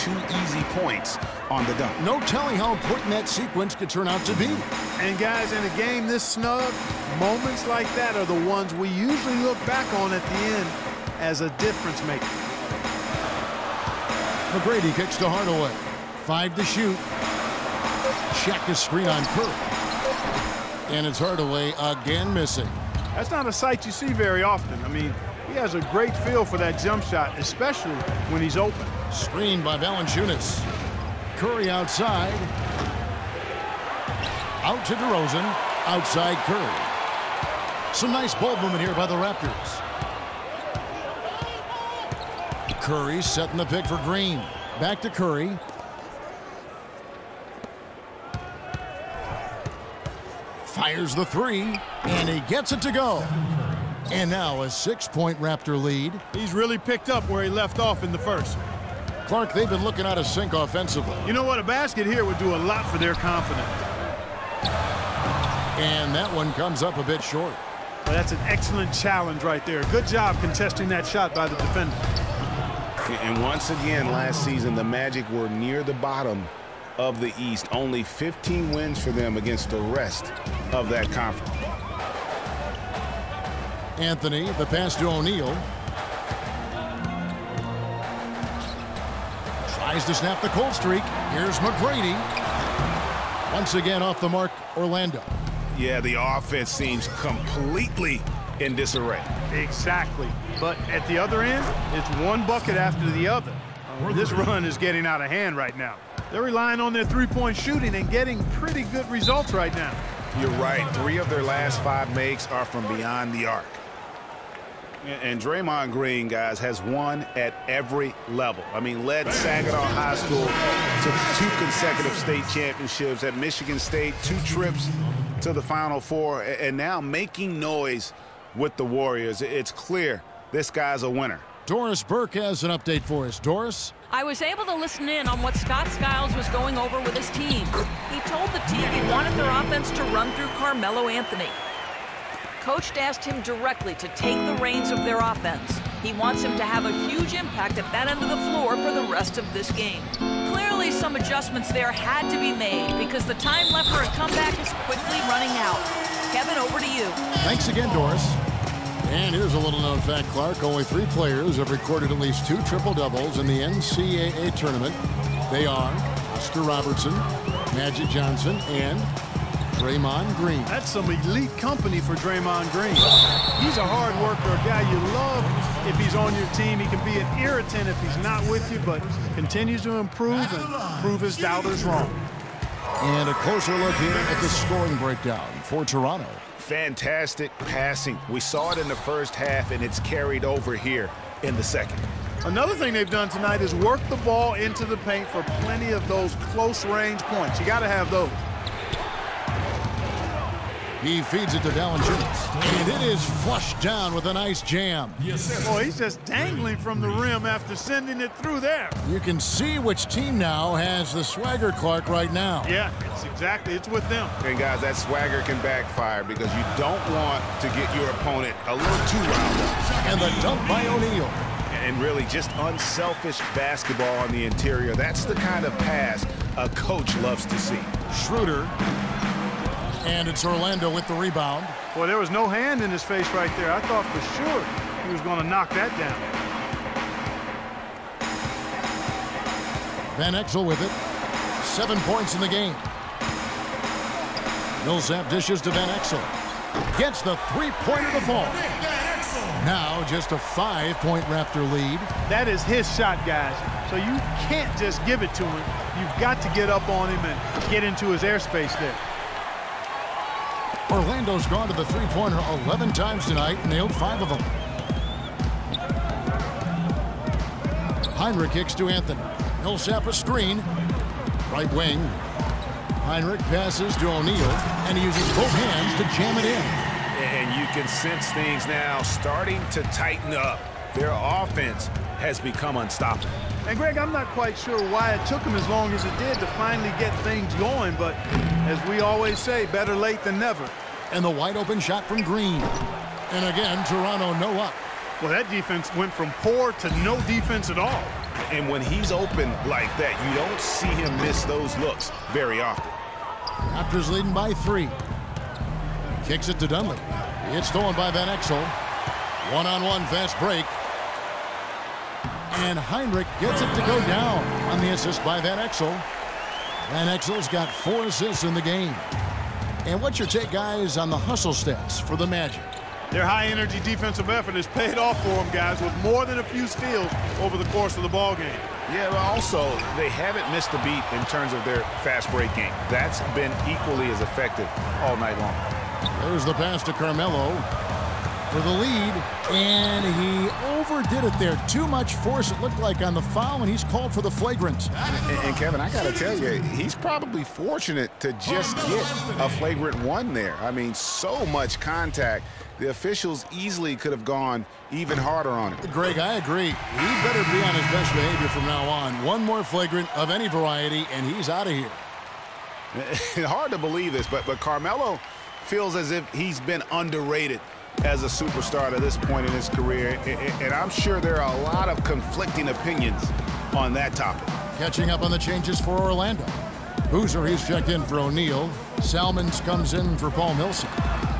2 easy points on the dunk. No telling how important that sequence could turn out to be. And guys, in a game this snug, moments like that are the ones we usually look back on at the end as a difference maker. McGrady kicks to Hardaway. 5 to shoot. Check the screen on Curry. And it's Hardaway again missing. That's not a sight you see very often. I mean, he has a great feel for that jump shot, especially when he's open. Screened by Valanciunas. Curry outside. Out to DeRozan. Outside Curry. Some nice ball movement here by the Raptors. Curry setting the pick for Green. Back to Curry. Fires the 3, and he gets it to go. And now a 6-point Raptor lead. He's really picked up where he left off in the first. Clark, they've been looking out of sync offensively. You know what? A basket here would do a lot for their confidence. And that one comes up a bit short. Well, that's an excellent challenge right there. Good job contesting that shot by the defender. And once again, last season, the Magic were near the bottom of the East. Only 15 wins for them against the rest of that conference. Anthony, the pass to O'Neal. Tries to snap the cold streak. Here's McGrady. Once again off the mark, Orlando. Yeah, the offense seems completely in disarray. Exactly. But at the other end, it's one bucket after the other. This run is getting out of hand right now. They're relying on their three-point shooting and getting pretty good results right now. You're right. 3 of their last 5 makes are from beyond the arc. And Draymond Green, guys, has won at every level. I mean, led Saginaw High School to 2 consecutive state championships at Michigan State, 2 trips to the Final Four, and now making noise with the Warriors. It's clear this guy's a winner. Doris Burke has an update for us. Doris? I was able to listen in on what Scott Skiles was going over with his team. He told the team he wanted their offense to run through Carmelo Anthony. Coach asked him directly to take the reins of their offense. He wants him to have a huge impact at that end of the floor for the rest of this game. Clearly, some adjustments there had to be made because the time left for a comeback is quickly running out. Kevin, over to you. Thanks again, Doris. And here's a little-known fact, Clark. Only 3 players have recorded at least 2 triple-doubles in the NCAA tournament. They are Oscar Robertson, Magic Johnson, and Draymond Green. That's some elite company for Draymond Green. He's a hard worker, a guy you love if he's on your team. He can be an irritant if he's not with you, but continues to improve and prove his doubters wrong. And a closer look here at the scoring breakdown for Toronto. Fantastic passing. We saw it in the first half, and it's carried over here in the second. Another thing they've done tonight is work the ball into the paint for plenty of those close-range points. You got to have those. He feeds it to Valanciunas, and it is flushed down with a nice jam. Boy, he's just dangling from the rim after sending it through there. You can see which team now has the swagger, Clark, right now. Yeah, it's with them. And guys, that swagger can backfire because you don't want to get your opponent a little too riled up. And the dunk by O'Neal. And really just unselfish basketball on the interior. That's the kind of pass a coach loves to see. Schroeder. And it's Orlando with the rebound. Well, there was no hand in his face right there. I thought for sure he was going to knock that down. Van Exel with it. 7 points in the game. Millsap dishes to Van Exel. Gets the 3-pointer to fall. Now just a 5-point Raptor lead. That is his shot, guys. So you can't just give it to him. You've got to get up on him and get into his airspace there. Orlando's gone to the 3-pointer 11 times tonight, nailed 5 of them. Heinrich kicks to Anthony. Millsap a screen. Right wing. Heinrich passes to O'Neal, and he uses both hands to jam it in. And you can sense things now starting to tighten up. Their offense has become unstoppable. And Greg, I'm not quite sure why it took him as long as it did to finally get things going, but as we always say, better late than never. And the wide open shot from Green. And again, Toronto no up. Well, that defense went from poor to no defense at all. And when he's open like that, you don't see him miss those looks very often. Raptors leading by 3. Kicks it to Dunley. It's stolen by Van Exel. One-on-one fast break. And Hinrich gets it to go down on the assist by Van Exel. Van Exel's got 4 assists in the game. And what's your take, guys, on the hustle stats for the Magic? Their high-energy defensive effort has paid off for them, guys, with more than a few steals over the course of the ball game. Yeah, but also, they haven't missed a beat in terms of their fast break game. That's been equally as effective all night long. There's the pass to Carmelo for the lead, and he overdid it there. Too much force, it looked like, on the foul, and he's called for the flagrant. And Kevin, I got to tell you, he's probably fortunate to just get a flagrant 1 there. I mean, so much contact. The officials easily could have gone even harder on him. Greg, I agree. He better be on his best behavior from now on. One more flagrant of any variety, and he's out of here. Hard to believe this, but Carmelo feels as if he's been underrated as a superstar to this point in his career, and I'm sure there are a lot of conflicting opinions on that topic. Catching up on the changes for Orlando. Boozer, he's checked in for O'Neal. Salmons comes in for Paul Millsap.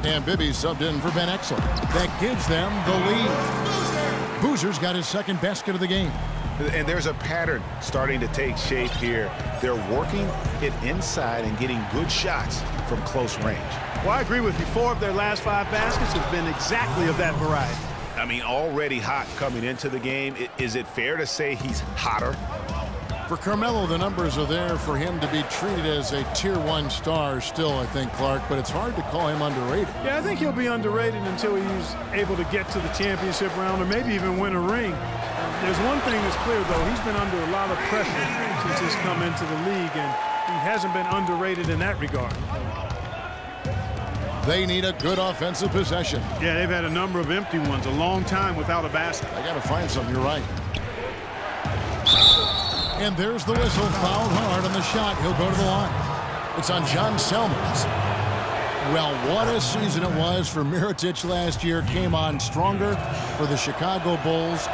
And Bibby subbed in for Van Exel. That gives them the lead. Boozer's got his 2nd basket of the game. And there's a pattern starting to take shape here. They're working it inside and getting good shots from close range. Well, I agree with you. 4 of their last 5 baskets have been exactly of that variety. I mean, already hot coming into the game. Is it fair to say he's hotter? For Carmelo, the numbers are there for him to be treated as a Tier 1 star still, I think, Clark, but it's hard to call him underrated. Yeah, I think he'll be underrated until he's able to get to the championship round or maybe even win a ring. There's one thing that's clear, though. He's been under a lot of pressure since he's come into the league, and he hasn't been underrated in that regard. They need a good offensive possession. Yeah, they've had a number of empty ones, a long time without a basket. I got to find something, you're right. And there's the whistle, fouled hard on the shot. He'll go to the line. It's on John Salmons. Well, what a season it was for Mirotic last year. Came on stronger for the Chicago Bulls.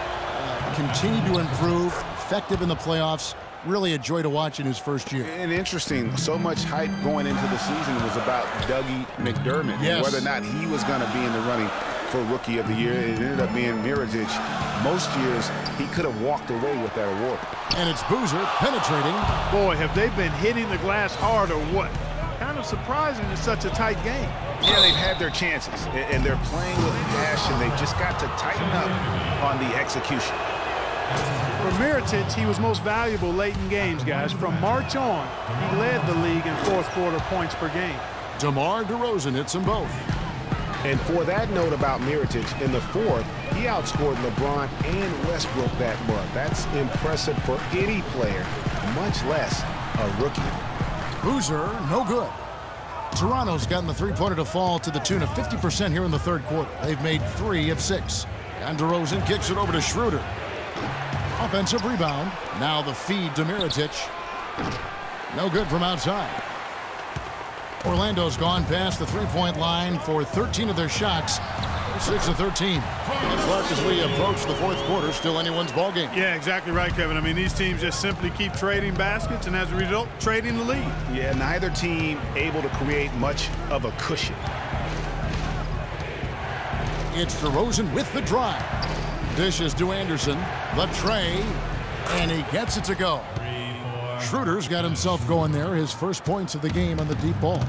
Continued to improve, effective in the playoffs. Really a joy to watch in his first year. And interesting, so much hype going into the season was about Dougie McDermott. Yes. And whether or not he was going to be in the running for Rookie of the Year. It ended up being Mirotic. Most years, he could have walked away with that award. And it's Boozer penetrating. Boy, have they been hitting the glass hard or what? Kind of surprising in such a tight game. Yeah, they've had their chances, and they're playing with passion. They've just got to tighten up on the execution. For Mirotic, he was most valuable late in games, guys. From March on, he led the league in fourth-quarter points per game. DeMar DeRozan hits them both. And for that note about Mirotic, in the 4th, he outscored LeBron and Westbrook that month. That's impressive for any player, much less a rookie. Boozer, no good. Toronto's gotten the three-pointer to fall to the tune of 50% here in the 3rd quarter. They've made 3 of 6. And DeRozan kicks it over to Schroeder. Offensive rebound. Now the feed to Mirotic. No good from outside. Orlando's gone past the three-point line for 13 of their shots. 6 of 13. And Clark, as we approach the 4th quarter, still anyone's ball game. Yeah, exactly right, Kevin. I mean, these teams just simply keep trading baskets and as a result, trading the lead. Yeah, neither team able to create much of a cushion. It's DeRozan with the drive. Dishes to Anderson. The tray. And he gets it to go. Schroeder's got himself going there. His first points of the game on the deep ball.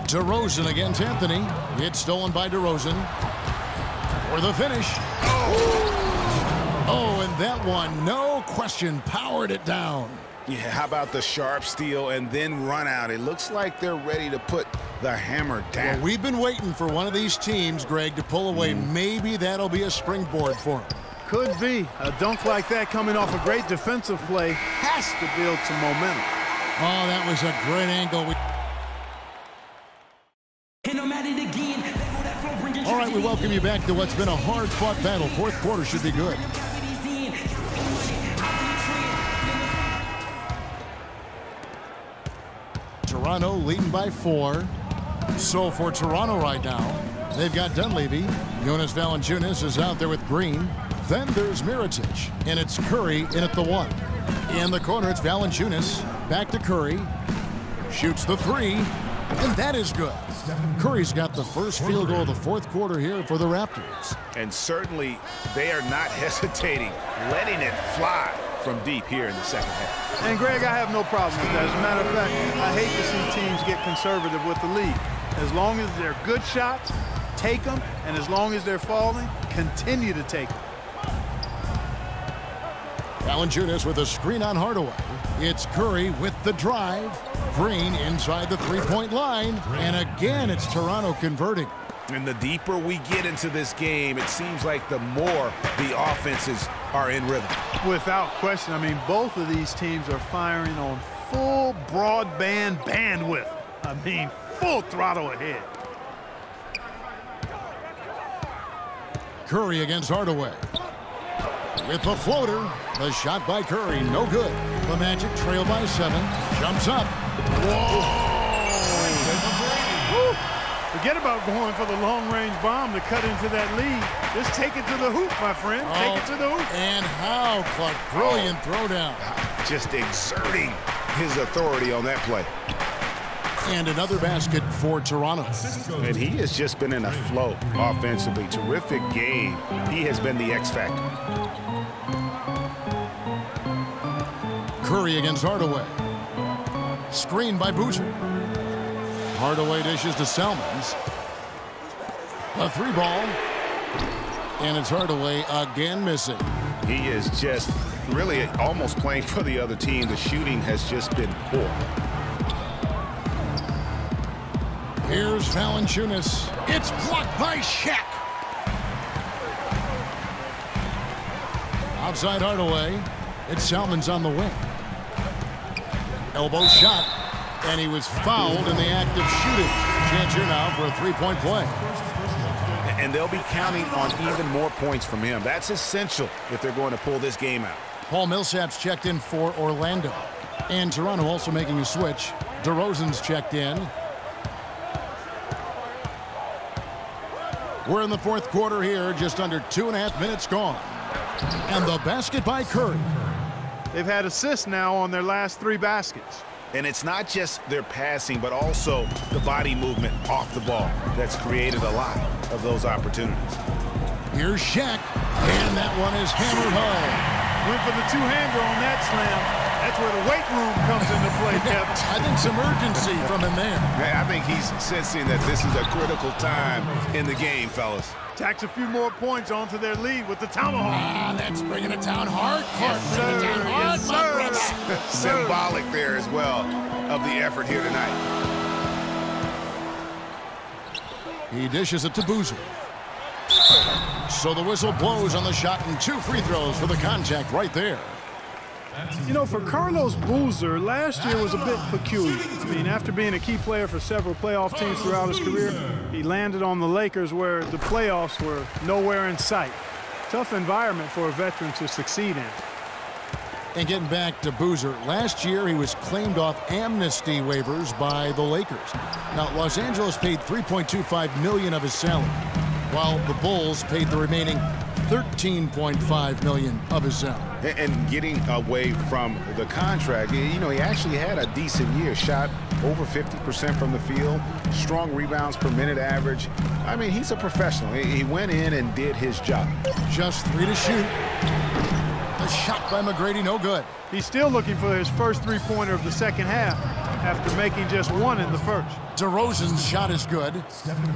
DeRozan against Anthony. It's stolen by DeRozan. For the finish. Oh, and that one, no question, powered it down. Yeah, how about the sharp steal and then run out? It looks like they're ready to put the hammer down. Well, we've been waiting for one of these teams, Greg, to pull away. Maybe that'll be a springboard for them. Could be. A dunk like that coming off a great defensive play has to build some momentum. Oh, that was a great angle. All right, we welcome you back to what's been a hard-fought battle. 4th quarter should be good. Toronto leading by 4. So for Toronto right now, They've got Dunleavy. Jonas Valanciunas is out there with Green. Then there's Mirotic, and it's Curry in at the 1. In the corner, it's Valanciunas. Back to Curry. Shoots the 3, and that is good. Curry's got the first field goal of the fourth quarter here for the Raptors. And certainly they are not hesitating, letting it fly from deep here in the second half. And Greg, I have no problem with that. As a matter of fact, I hate to see teams get conservative with the lead. As long as they're good shots, take them, and as long as they're falling, continue to take them. Valanciunas with a screen on Hardaway. It's Curry with the drive. Green inside the three-point line. And again, it's Toronto converting. And the deeper we get into this game, it seems like the more the offenses are in rhythm. Without question. I mean, both of these teams are firing on full broadband bandwidth. I mean, full throttle ahead. Curry against Hardaway. With the floater, the shot by Curry, no good. The Magic trail by 7, jumps up. Whoa! Forget about going for the long-range bomb to cut into that lead. Just take it to the hoop, my friend. Take it to the hoop. And how, Clark, brilliant throwdown. Just exerting his authority on that play. And another basket for Toronto. And he has just been in a flow offensively. Terrific game. He has been the X factor. Curry against Hardaway. Screen by Boozer. Hardaway dishes to Salmons. A 3-ball. And it's Hardaway again missing. He is just really almost playing for the other team. The shooting has just been poor. Here's Valanciunas. It's blocked by Shaq. Outside Hardaway. It's Salmons on the wing. Elbow shot. And he was fouled in the act of shooting. Chance here now for a three-point play. And they'll be counting on even more points from him. That's essential if they're going to pull this game out. Paul Millsap's checked in for Orlando. And Toronto also making a switch. DeRozan's checked in. We're in the fourth quarter here, just under 2.5 minutes gone. And the basket by Curry. They've had assists now on their last 3 baskets. And it's not just their passing, but also the body movement off the ball that's created a lot of those opportunities. Here's Shaq, and that one is hammered home. Went for the two-hander on that slam. That's where the weight room comes into play, Kevin. I think some urgency from him there. I think he's sensing that this is a critical time in the game, fellas. Tacks a few more points onto their lead with the tomahawk. That's bringing it down hard. Clark, Yes, bringing it down hard, yes, my brother. Symbolic there as well of the effort here tonight. He dishes it to Boozer. So the whistle blows on the shot and 2 free throws for the contact right there. You know, for Carlos Boozer, last year was a bit peculiar. I mean, after being a key player for several playoff teams throughout his career, he landed on the Lakers where the playoffs were nowhere in sight. Tough environment for a veteran to succeed in. And getting back to Boozer, last year he was claimed off amnesty waivers by the Lakers. Now, Los Angeles paid $3.25 million of his salary, while the Bulls paid the remaining $13.5 million of his salary. And getting away from the contract, you know, he actually had a decent year. Shot over 50% from the field, strong rebounds per minute average. I mean, he's a professional. He went in and did his job. Just 3 to shoot. The shot by McGrady, no good. He's still looking for his first three-pointer of the second half after making just 1 in the first. DeRozan's shot is good.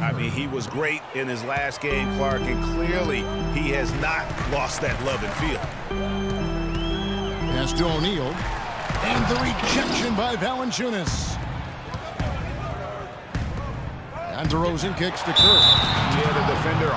I mean, he was great in his last game, Clark, and clearly he has not lost that love and feel. Pass to O'Neal. And the rejection by Valanciunas. And DeRozan kicks to Curry. Yeah, the defender